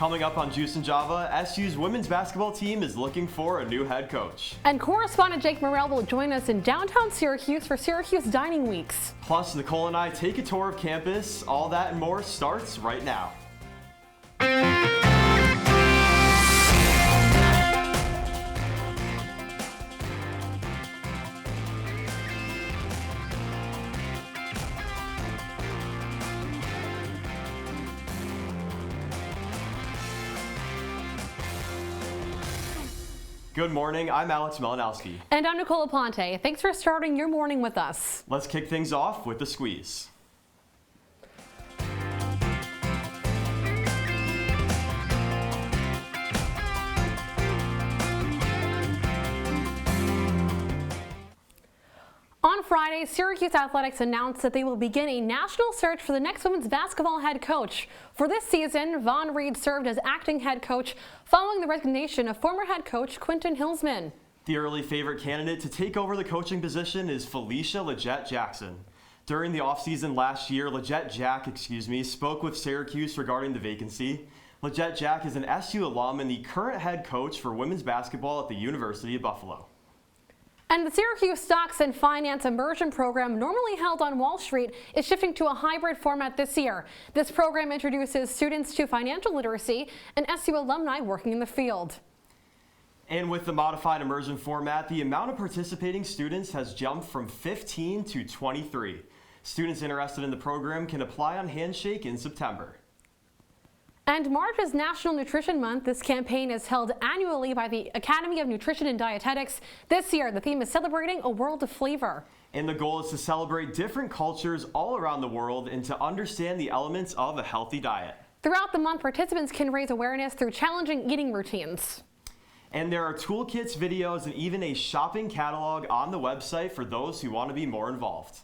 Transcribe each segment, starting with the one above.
Coming up on Juice and Java, SU's women's basketball team is looking for a new head coach. And correspondent Jake Morel will join us in downtown Syracuse for Syracuse Dining Weeks. Plus, Nicole and I take a tour of campus. All that and more starts right now. Good morning, I'm Malanoski. And I'm Nicole Aponte. Thanks for starting your morning with us. Let's kick things off with the squeeze. On Friday, Syracuse Athletics announced that they will begin a national search for the next women's basketball head coach. For this season, Vaughn Reed served as acting head coach following the resignation of former head coach Quentin Hillsman. The early favorite candidate to take over the coaching position is Felicia Lejette Jackson. During the offseason last year, Lejette Jack spoke with Syracuse regarding the vacancy. Lejette Jack is an SU alum and the current head coach for women's basketball at the University of Buffalo. And the Syracuse Stocks and Finance Immersion Program, normally held on Wall Street, is shifting to a hybrid format this year. This program introduces students to financial literacy and SU alumni working in the field. And with the modified immersion format, the amount of participating students has jumped from 15 to 23. Students interested in the program can apply on Handshake in September. And March is National Nutrition Month. This campaign is held annually by the Academy of Nutrition and Dietetics. This year, the theme is celebrating a world of flavor. And the goal is to celebrate different cultures all around the world and to understand the elements of a healthy diet. Throughout the month, participants can raise awareness through challenging eating routines. And there are toolkits, videos, and even a shopping catalog on the website for those who want to be more involved.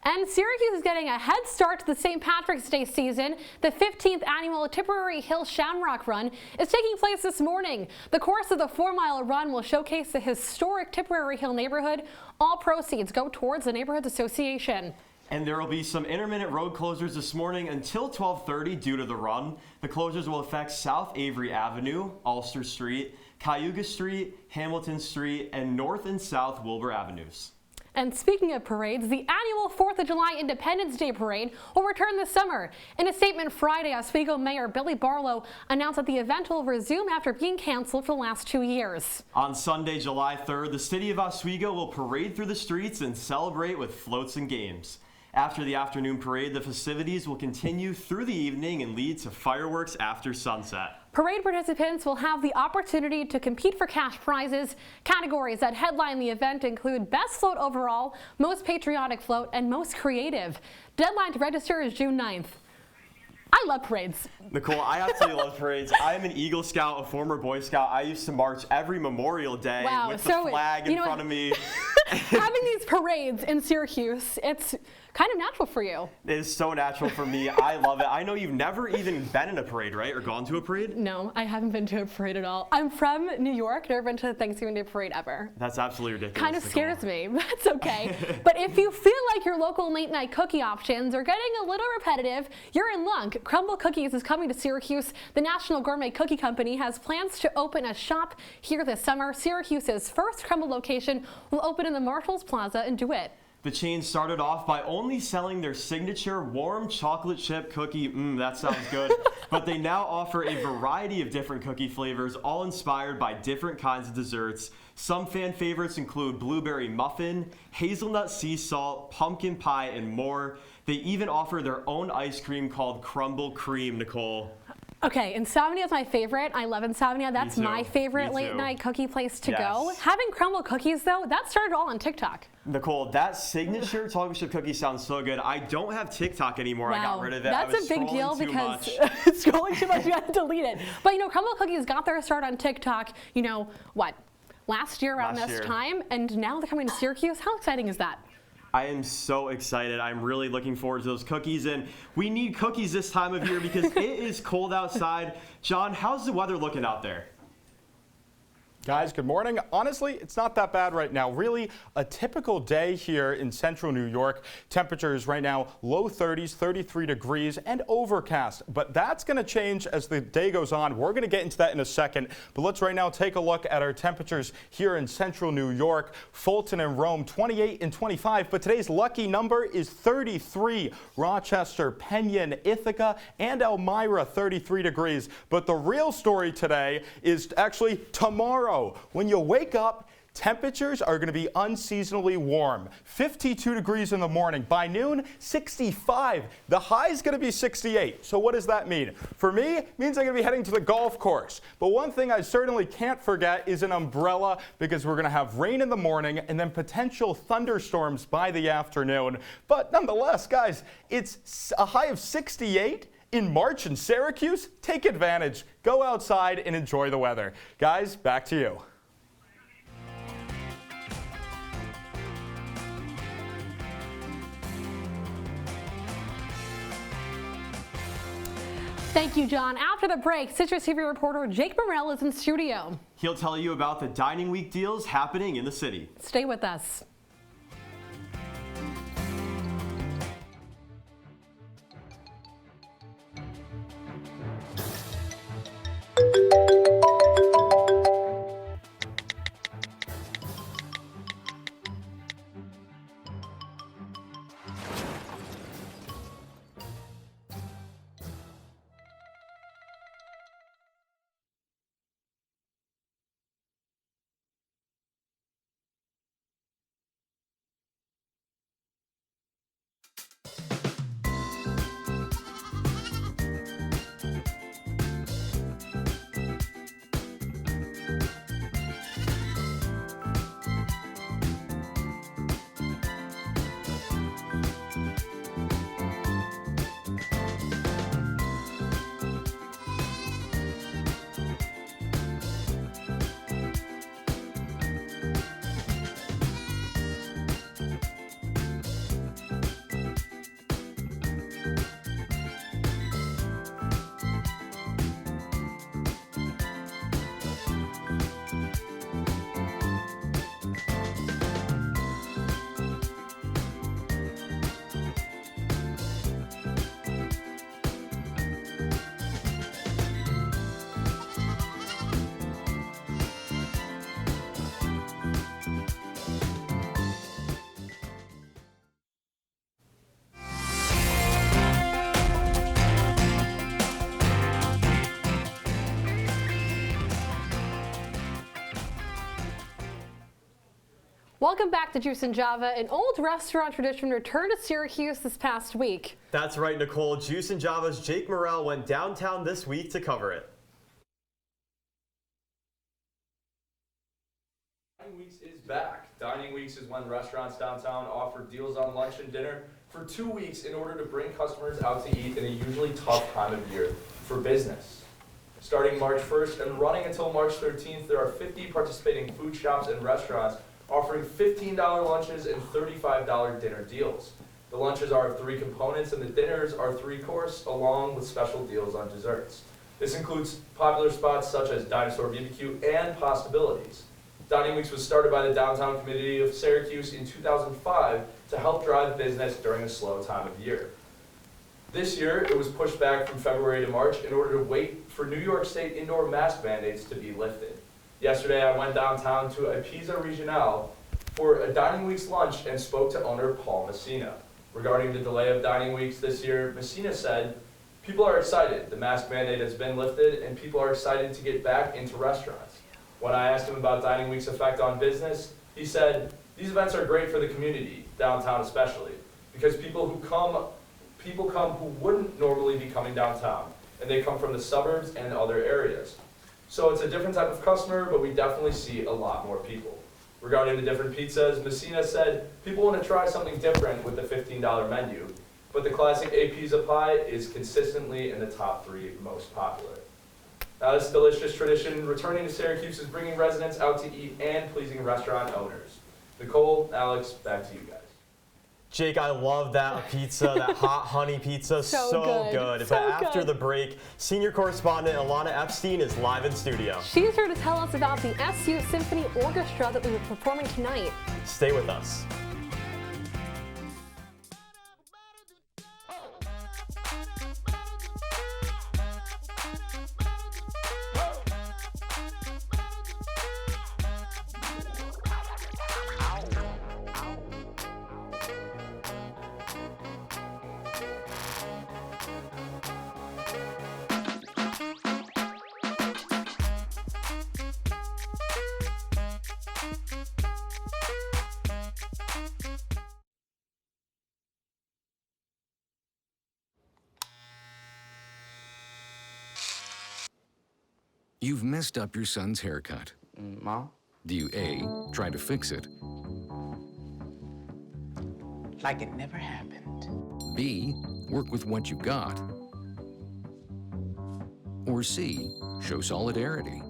And Syracuse is getting a head start to the St. Patrick's Day season. The 15th annual Tipperary Hill Shamrock Run is taking place this morning. The course of the 4-mile run will showcase the historic Tipperary Hill neighborhood. All proceeds go towards the Neighborhoods Association. And there will be some intermittent road closures this morning until 12:30 due to the run. The closures will affect South Avery Avenue, Ulster Street, Cayuga Street, Hamilton Street, and North and South Wilbur Avenues. And speaking of parades, the annual 4th of July Independence Day Parade will return this summer. In a statement Friday, Oswego Mayor Billy Barlow announced that the event will resume after being canceled for the last 2 years. On Sunday, July 3rd, the city of Oswego will parade through the streets and celebrate with floats and games. After the afternoon parade, the festivities will continue through the evening and lead to fireworks after sunset. Parade participants will have the opportunity to compete for cash prizes. Categories that headline the event include Best Float Overall, Most Patriotic Float, and Most Creative. Deadline to register is June 9th. I love parades. Nicole, I absolutely love parades. I'm an Eagle Scout, a former Boy Scout. I used to march every Memorial Day with the flag in front of me. Having these parades in Syracuse, it's kind of natural for you. It is so natural for me. I love it. I know you've never even been in a parade, right? Or gone to a parade? No, I haven't been to a parade at all. I'm from New York, never been to a Thanksgiving Day parade ever. That's absolutely ridiculous. Kind of scares me, but that's okay. But if you feel like your local late night cookie options are getting a little repetitive, you're in luck. Crumble Cookies is coming to Syracuse. The National Gourmet Cookie Company has plans to open a shop here this summer. Syracuse's first Crumble location will open in the Marshalls Plaza in DeWitt. The chain started off by only selling their signature warm chocolate chip cookie. That sounds good. But they now offer a variety of different cookie flavors, all inspired by different kinds of desserts. Some fan favorites include blueberry muffin, hazelnut sea salt, pumpkin pie, and more. They even offer their own ice cream called Crumble Cream, Nicole. Okay, Insomnia is my favorite. I love Insomnia. That's my favorite late night cookie place to go. Having Crumble cookies, though, that started all on TikTok. Nicole, that signature chocolate chip cookie sounds so good. I don't have TikTok anymore. Wow. I got rid of it. That's a big deal because scrolling too much, you had to delete it. But Crumble cookies got their start on TikTok, last year around this time, and now they're coming to Syracuse. How exciting is that? I am so excited. I'm really looking forward to those cookies, and we need cookies this time of year because it is cold outside. John, how's the weather looking out there? Guys, good morning. Honestly, it's not that bad right now. Really, a typical day here in central New York. Temperatures right now, low 30s, 33 degrees, and overcast. But that's going to change as the day goes on. We're going to get into that in a second. But let's right now take a look at our temperatures here in central New York. Fulton and Rome, 28 and 25. But today's lucky number is 33. Rochester, Penyon, Ithaca, and Elmira, 33 degrees. But the real story today is actually tomorrow. When you wake up, temperatures are going to be unseasonably warm. 52 degrees in the morning. By noon, 65. The high is going to be 68. So what does that mean? For me, it means I'm going to be heading to the golf course. But one thing I certainly can't forget is an umbrella, because we're going to have rain in the morning and then potential thunderstorms by the afternoon. But nonetheless, guys, it's a high of 68. In March in Syracuse. Take advantage. Go outside and enjoy the weather. Guys, back to you. Thank you, John. After the break, Citrus TV reporter Jake Morel is in studio. He'll tell you about the Dining Week deals happening in the city. Stay with us. Welcome back to Juice and Java. An old restaurant tradition returned to Syracuse this past week. That's right, Nicole. Juice and Java's Jake Morel went downtown this week to cover it. Dining Weeks is back. Dining Weeks is when restaurants downtown offer deals on lunch and dinner for 2 weeks in order to bring customers out to eat in a usually tough time of year for business. Starting March 1st and running until March 13th, there are 50 participating food shops and restaurants offering $15 lunches and $35 dinner deals. The lunches are of 3 components and the dinners are 3-course, along with special deals on desserts. This includes popular spots such as Dinosaur BBQ and Possibilities. Dining Weeks was started by the Downtown Committee of Syracuse in 2005 to help drive business during a slow time of year. This year, it was pushed back from February to March in order to wait for New York State indoor mask mandates to be lifted. Yesterday, I went downtown to a Pizza Regionale for a Dining Weeks lunch and spoke to owner Paul Messina. Regarding the delay of Dining Weeks this year, Messina said, "People are excited. The mask mandate has been lifted and people are excited to get back into restaurants." When I asked him about Dining Week's effect on business, he said, "These events are great for the community, downtown especially, because people come who wouldn't normally be coming downtown, and they come from the suburbs and other areas. So it's a different type of customer, but we definitely see a lot more people." Regarding the different pizzas, Messina said, "People want to try something different with the $15 menu, but the classic A pizza pie is consistently in the top 3 most popular." Now, this delicious tradition returning to Syracuse is bringing residents out to eat and pleasing restaurant owners. Nicole, Alex, back to you guys. Jake, I love that pizza, that hot honey pizza, so good. So But after good. the break, senior correspondent Ilana Epstein is live in studio. She's here to tell us about the SU Symphony Orchestra that we were performing tonight. Stay with us. You've messed up your son's haircut. Mom? Do you A, try to fix it, Like it never happened. B, work with what you got, or C, show solidarity?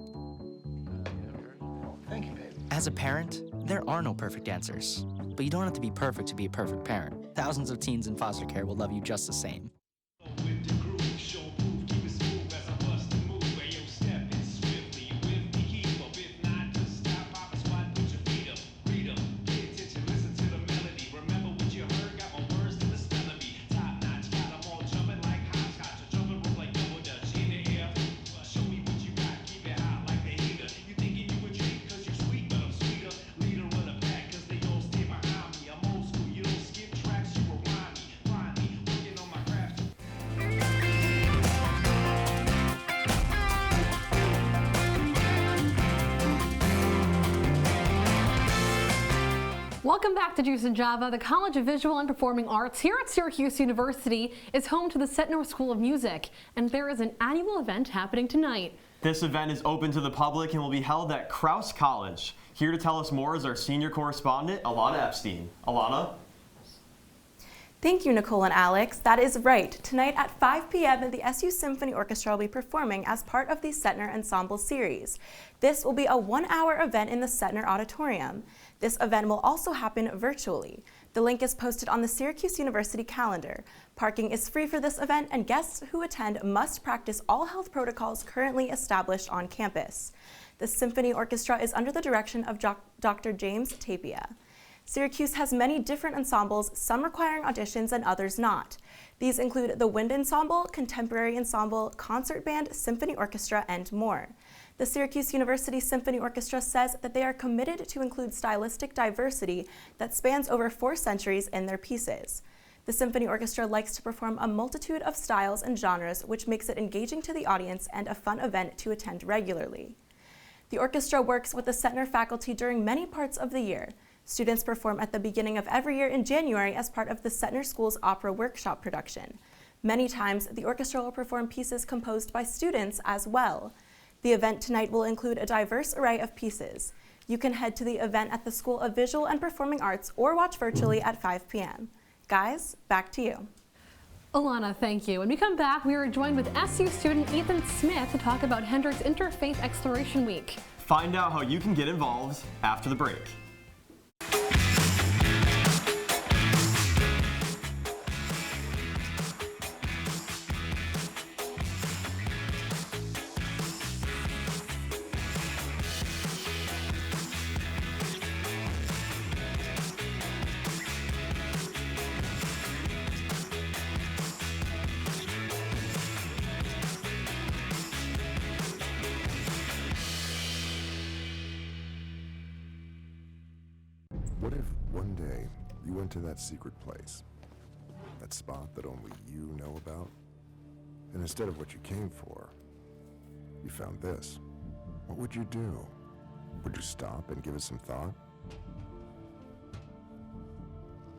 Thank you, baby. As a parent, there are no perfect answers. But you don't have to be perfect to be a perfect parent. Thousands of teens in foster care will love you just the same. Welcome back to Juice and Java. The College of Visual and Performing Arts here at Syracuse University is home to the Setnor School of Music, and there is an annual event happening tonight. This event is open to the public and will be held at Krause College. Here to tell us more is our senior correspondent, Ilana Epstein. Ilana? Thank you, Nicole and Alex. That is right. Tonight at 5 p.m., the SU Symphony Orchestra will be performing as part of the Setnor Ensemble series. This will be a one-hour event in the Setnor Auditorium. This event will also happen virtually. The link is posted on the Syracuse University calendar. Parking is free for this event, and guests who attend must practice all health protocols currently established on campus. The Symphony Orchestra is under the direction of Dr. James Tapia. Syracuse has many different ensembles, some requiring auditions and others not. These include the Wind Ensemble, Contemporary Ensemble, Concert Band, Symphony Orchestra, and more. The Syracuse University Symphony Orchestra says that they are committed to include stylistic diversity that spans over 4 centuries in their pieces. The Symphony Orchestra likes to perform a multitude of styles and genres, which makes it engaging to the audience and a fun event to attend regularly. The orchestra works with the Setnor faculty during many parts of the year. Students perform at the beginning of every year in January as part of the Setnor School's opera workshop production. Many times, the orchestra will perform pieces composed by students as well. The event tonight will include a diverse array of pieces. You can head to the event at the School of Visual and Performing Arts or watch virtually at 5 p.m. Guys, back to you. Ilana, thank you. When we come back, we are joined with SU student Ethan Smith to talk about Hendrick's Interfaith Exploration Week. Find out how you can get involved after the break. What if one day you went to that secret place, that spot that only you know about, and instead of what you came for, you found this? What would you do? Would you stop and give it some thought?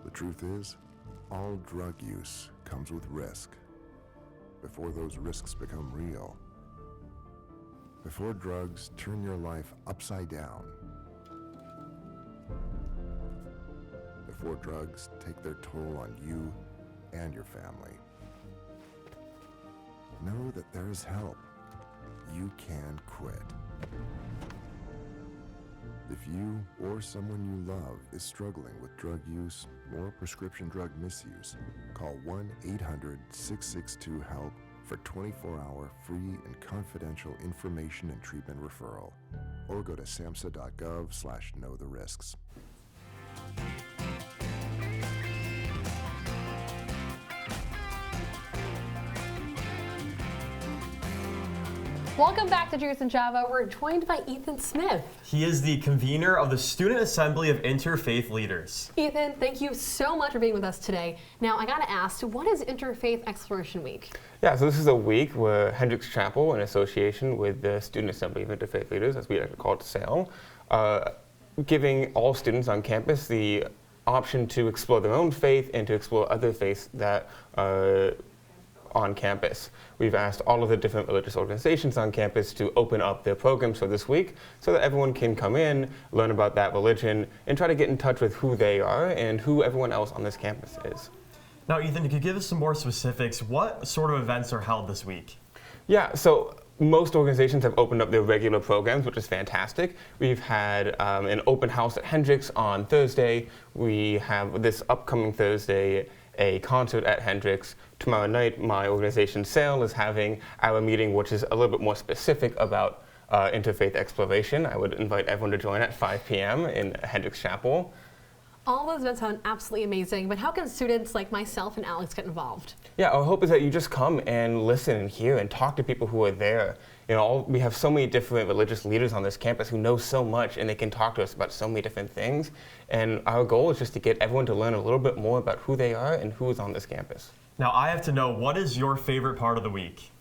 The truth is, all drug use comes with risk. Before those risks become real, before drugs turn your life upside down, before drugs take their toll on you and your family. Know that there is help. You can quit. If you or someone you love is struggling with drug use or prescription drug misuse, call 1-800-662-HELP for 24-hour free and confidential information and treatment referral. Or go to samhsa.gov/knowtherisks. Welcome back to Juice and Java. We're joined by Ethan Smith. He is the convener of the Student Assembly of Interfaith Leaders. Ethan, thank you so much for being with us today. Now, I gotta ask, what is Interfaith Exploration Week? Yeah, so this is a week where Hendricks Chapel, in association with the Student Assembly of Interfaith Leaders, as we like to call it, SAIL, giving all students on campus the option to explore their own faith and to explore other faiths that are on campus. We've asked all of the different religious organizations on campus to open up their programs for this week so that everyone can come in, learn about that religion, and try to get in touch with who they are and who everyone else on this campus is. Now, Ethan, could you give us some more specifics? What sort of events are held this week? Yeah, so most organizations have opened up their regular programs, which is fantastic. We've had an open house at Hendricks on Thursday. We have this upcoming Thursday a concert at Hendricks. Tomorrow night, my organization SAIL is having our meeting, which is a little bit more specific about interfaith exploration. I would invite everyone to join at 5 p.m. in Hendricks Chapel. All those events sound absolutely amazing, but how can students like myself and Alex get involved? Yeah, our hope is that you just come and listen and hear and talk to people who are there. You know, we have so many different religious leaders on this campus who know so much, and they can talk to us about so many different things. And our goal is just to get everyone to learn a little bit more about who they are and who is on this campus. Now, I have to know, what is your favorite part of the week?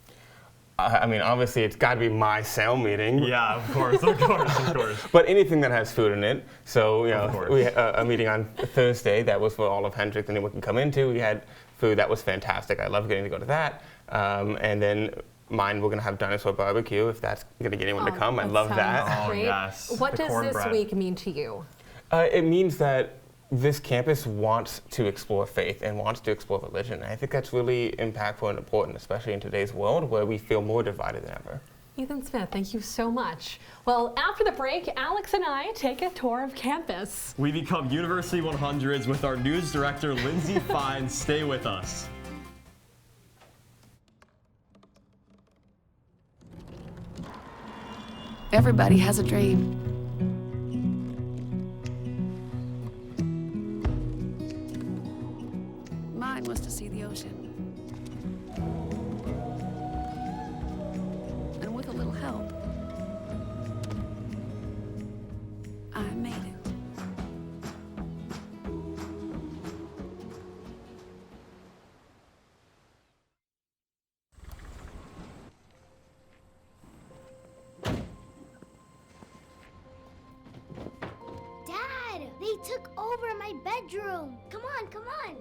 I mean, obviously, it's got to be my SAIL meeting. Yeah, of course, of course, of course. But anything that has food in it. So, you know, we had a meeting on Thursday that was for all of Hendricks and anyone can come into. We had food that was fantastic. I love getting to go to that. And then mine, we're going to have dinosaur barbecue, if that's going to get anyone to come. I love that. Great. Yes. What The does this cornbread. week mean to you? It means that this campus wants to explore faith and wants to explore religion. And I think that's really impactful and important, especially in today's world where we feel more divided than ever. Ethan Smith, thank you so much. Well, after the break, Alex and I take a tour of campus. We become University 100s with our news director, Lindsay Fine. Stay with us. Everybody has a dream. Mine was to see the ocean. And with a little help, I made it. Dad, they took over my bedroom. Come on, come on.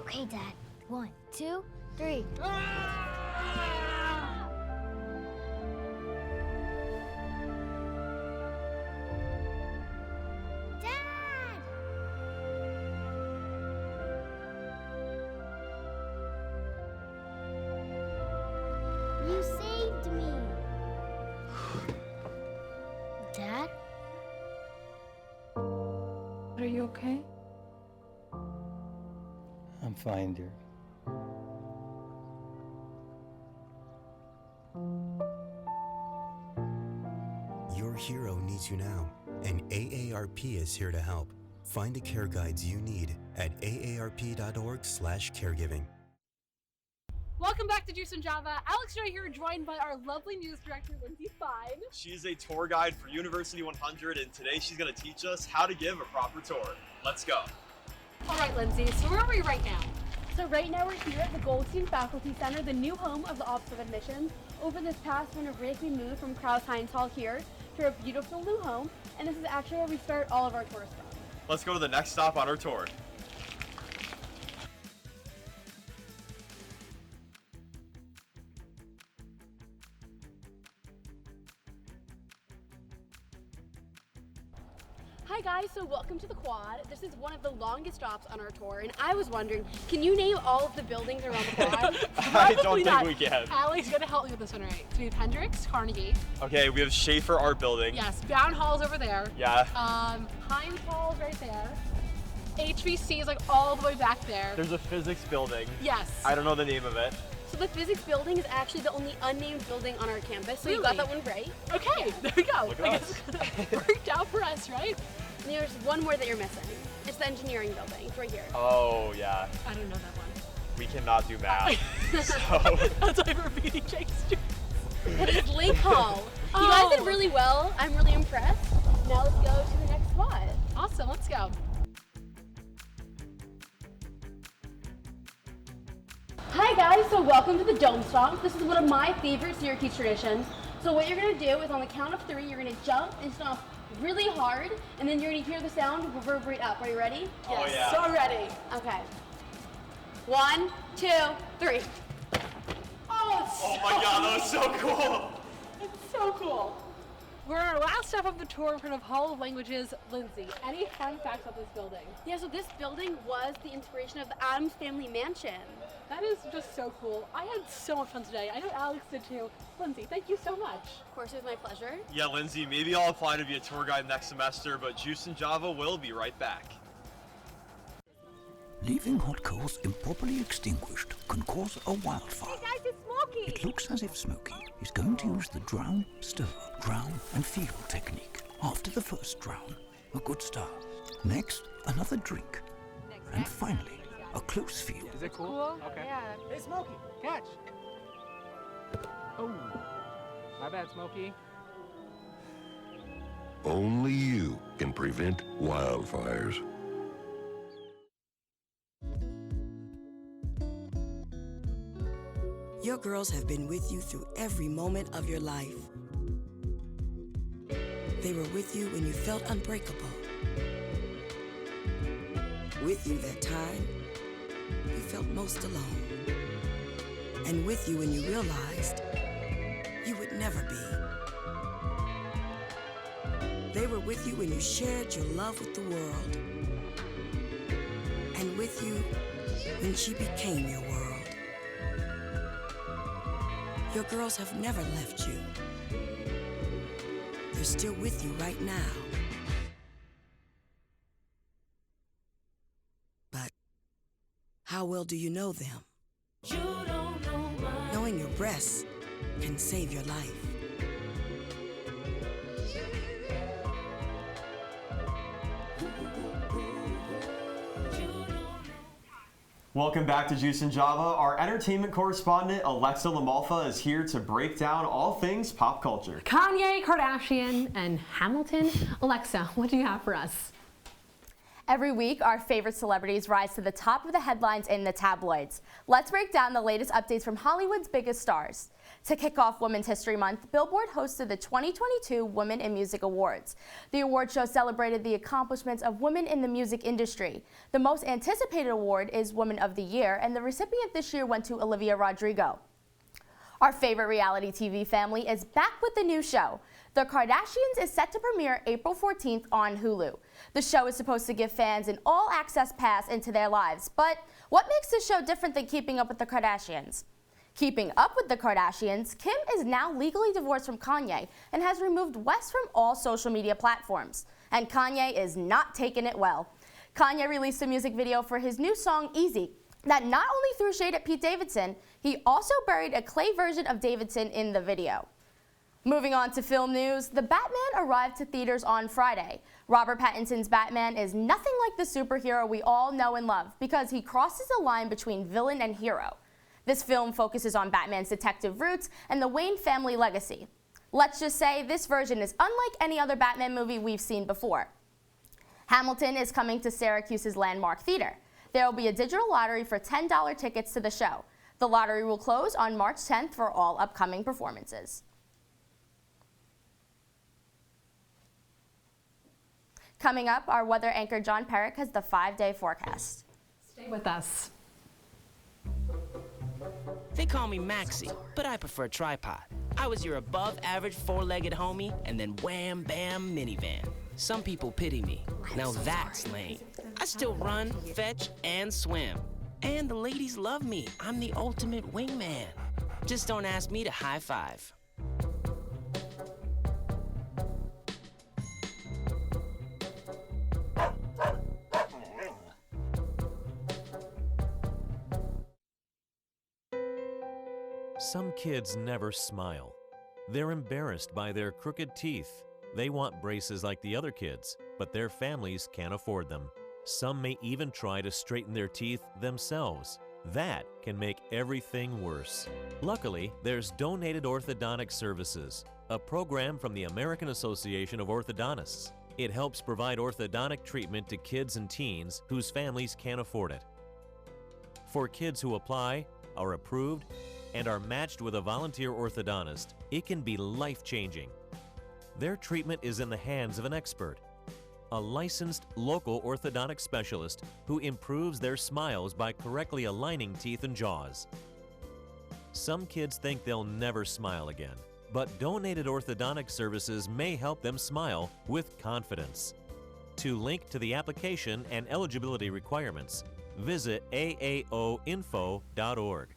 Okay, Dad. 1, 2, 3. Dad! You saved me. Dad? Are you okay? I'm fine, dear. Your hero needs you now, and AARP is here to help. Find the care guides you need at aarp.org/caregiving. Welcome back to Juice and Java. Alex and I here are joined by our lovely news director, Lindsay Fine. She's a tour guide for University 100, and today she's going to teach us how to give a proper tour. Let's go. All right, Lindsay, so where are we right now? So right now we're here at the Goldstein Faculty Center, the new home of the Office of Admissions. Over this past winter break, we moved from Krause Heinz Hall here to our beautiful new home, and this is actually where we start all of our tours from. Let's go to the next stop on our tour. Hi guys, so welcome to the quad. This is one of the longest stops on our tour, and I was wondering, can you name all of the buildings around the quad? I don't think we can. Alex, you gotta help me with this one, right? So we have Hendrix, Carnegie. Okay, we have Schaefer Art Building. Yes, Brown Hall's over there. Yeah. Heinz Hall's right there. HVC is like all the way back there. There's a physics building. Yes. I don't know the name of it. So the physics building is actually the only unnamed building on our campus, so Really? you got that one right. Okay, there we go. Look at I us. guess it worked out for us, right? And there's one more that you're missing. It's the engineering building. It's right here. Oh, yeah. I don't know that one. We cannot do math. so. That's why we're beating Jake's students. It's Lake Hall. You guys did really well. I'm really impressed. Now let's go to the next spot. Awesome, let's go. Hi guys, so welcome to the Dome Stomp. This is one of my favorite Syracuse traditions. So what you're gonna do is on the count of 3, you're gonna jump and stomp really hard, and then you're gonna hear the sound reverberate up. Are you ready? Oh, Yes, yeah. so ready. Okay. 1, 2, 3. Oh my god, that was so cool. It's so cool. We're on our last step of the tour in front of Hall of Languages. Lindsay, any fun facts about this building? Yeah, so this building was the inspiration of the Addams Family Mansion. That is just so cool. I had so much fun today. I know Alex did too. Lindsay, thank you so much. Of course, it was my pleasure. Yeah, Lindsay, maybe I'll apply to be a tour guide next semester, but Juice and Java will be right back. Leaving hot coals improperly extinguished can cause a wildfire. Hey guys, it's Smokey! It looks as if Smokey is going to use the drown, stir, drown, and feel technique. After the first drown, a good start. Next, another drink. And finally, a close feel. Is it cool? Okay. Yeah. Hey, Smokey, catch. Oh, my bad, Smokey. Only you can prevent wildfires. Your girls have been with you through every moment of your life. They were with you when you felt unbreakable. With you that time you felt most alone. And with you when you realized you would never be. They were with you when you shared your love with the world. And with you when she became your world. Your girls have never left you. They're still with you right now. But how well do you know them? You don't know mine. Knowing your breasts can save your life. Welcome back to Juice and Java. Our entertainment correspondent, Alexa Lamalfa, is here to break down all things pop culture. Kanye, Kardashian, and Hamilton. Alexa, what do you have for us? Every week, our favorite celebrities rise to the top of the headlines in the tabloids. Let's break down the latest updates from Hollywood's biggest stars. To kick off Women's History Month, Billboard hosted the 2022 Women in Music Awards. The award show celebrated the accomplishments of women in the music industry. The most anticipated award is Woman of the Year, and the recipient this year went to Olivia Rodrigo. Our favorite reality TV family is back with the new show. The Kardashians is set to premiere April 14th on Hulu. The show is supposed to give fans an all-access pass into their lives. But what makes this show different than Keeping Up with the Kardashians? Keeping Up with the Kardashians, Kim is now legally divorced from Kanye and has removed West from all social media platforms. And Kanye is not taking it well. Kanye released a music video for his new song, Easy, that not only threw shade at Pete Davidson, he also buried a clay version of Davidson in the video. Moving on to film news, The Batman arrived to theaters on Friday. Robert Pattinson's Batman is nothing like the superhero we all know and love because he crosses the line between villain and hero. This film focuses on Batman's detective roots and the Wayne family legacy. Let's just say this version is unlike any other Batman movie we've seen before. Hamilton is coming to Syracuse's Landmark Theater. There will be a digital lottery for $10 tickets to the show. The lottery will close on March 10th for all upcoming performances. Coming up, our weather anchor John Perrick has the 5-day forecast. Stay with us. They call me Maxie, but I prefer tripod. I was your above-average four-legged homie, and then wham-bam minivan. Some people pity me. Now that's lame. I still run, fetch, and swim. And the ladies love me. I'm the ultimate wingman. Just don't ask me to high five. Some kids never smile. They're embarrassed by their crooked teeth. They want braces like the other kids, but their families can't afford them. Some may even try to straighten their teeth themselves. That can make everything worse. Luckily, there's Donated Orthodontic Services, a program from the American Association of Orthodontists. It helps provide orthodontic treatment to kids and teens whose families can't afford it. For kids who apply, are approved, and are matched with a volunteer orthodontist, it can be life-changing. Their treatment is in the hands of an expert, a licensed local orthodontic specialist who improves their smiles by correctly aligning teeth and jaws. Some kids think they'll never smile again, but Donated Orthodontic Services may help them smile with confidence. To link to the application and eligibility requirements, visit aaoinfo.org.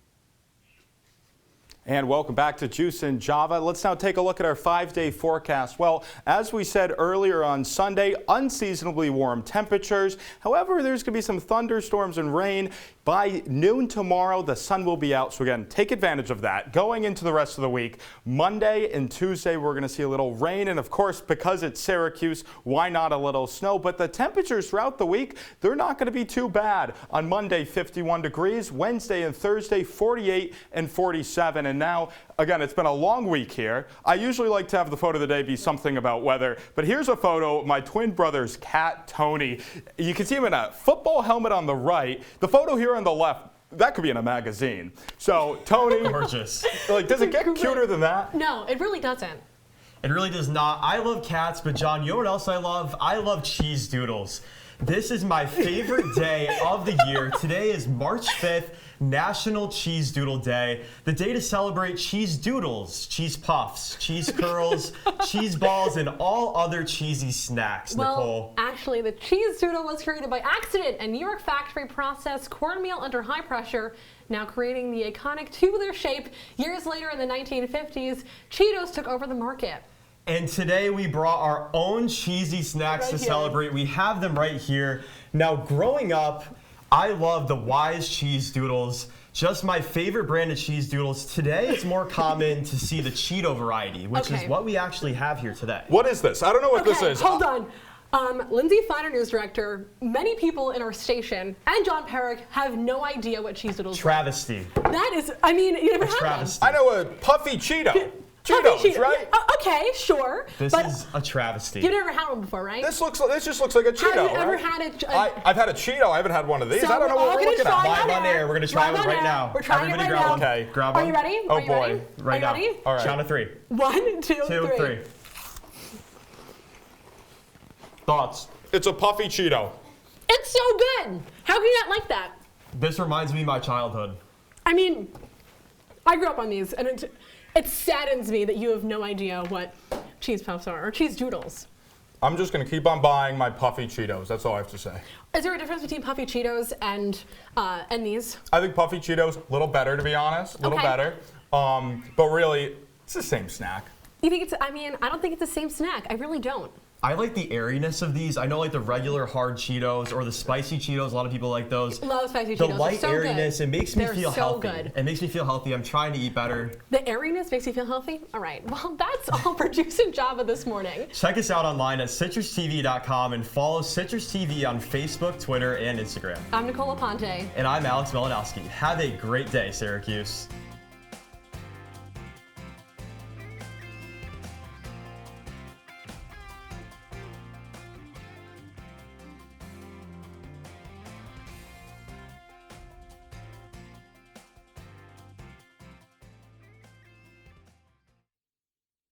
And welcome back to Juice and Java. Let's now take a look at our 5-day forecast. Well, as we said earlier on Sunday, unseasonably warm temperatures. However, there's going to be some thunderstorms and rain. By noon tomorrow, the sun will be out. So again, take advantage of that. Going into the rest of the week, Monday and Tuesday, we're going to see a little rain. And of course, because it's Syracuse, why not a little snow? But the temperatures throughout the week, they're not going to be too bad. On Monday, 51 degrees. Wednesday and Thursday, 48 and 47. And now, again, it's been a long week here. I usually like to have the photo of the day be something about weather, but here's a photo of my twin brother's cat, Tony. You can see him in a football helmet on the right. The photo here on the left, that could be in a magazine. So, Tony. Gorgeous. Like, does it get cuter than that? No, it really doesn't. It really does not. I love cats, but John, you know what else I love? I love cheese doodles. This is my favorite day of the year. Today is March 5th, National Cheese Doodle Day. The day to celebrate cheese doodles, cheese puffs, cheese curls, cheese balls, and all other cheesy snacks, Nicole. Well, actually, the cheese doodle was created by accident. A New York factory processed cornmeal under high pressure, now creating the iconic tubular shape. Years later in the 1950s, Cheetos took over the market. And today we brought our own cheesy snacks to celebrate. We have them right here. Now, growing up, I love the Wise cheese doodles. Just my favorite brand of cheese doodles. Today, it's more common to see the Cheeto variety, which is what we actually have here today. What is this? I don't know what this is. Hold on. Lindsay Feiner, news director, many people in our station, and John Perrick have no idea what cheese doodles are. Travesty. That is, I mean, you never had them. I know a puffy Cheeto. Cheetos, right? Okay, sure. This is a travesty. You've never had one before, right? This just looks like a Cheeto. Have you ever had I've had a Cheeto. I haven't had one of these. So I don't know what we're looking at. Live on air. We're going to try one right now. We're trying Everybody it right grab now. one. Okay, grab one. Are you ready? Oh, boy. Right now. Ready? All right. Count to 3. 1, 2, 3. Thoughts? It's a puffy Cheeto. It's so good. How can you not like that? This reminds me of my childhood. I mean, I grew up on these, and it saddens me that you have no idea what cheese puffs are, or cheese doodles. I'm just going to keep on buying my puffy Cheetos. That's all I have to say. Is there a difference between puffy Cheetos and these? I think puffy Cheetos a little better, to be honest. A little better. But really, it's the same snack. You think it's, I mean, I don't think it's the same snack. I really don't. I like the airiness of these. I know like the regular hard Cheetos or the spicy Cheetos. A lot of people like those. Love spicy Cheetos. The light airiness, it makes me feel healthy. Good. It makes me feel healthy. I'm trying to eat better. The airiness makes you feel healthy? All right. Well, that's all for Juice and Java this morning. Check us out online at CitrusTV.com and follow Citrus TV on Facebook, Twitter, and Instagram. I'm Nicole Aponte. And I'm Alex Malanoski. Have a great day, Syracuse.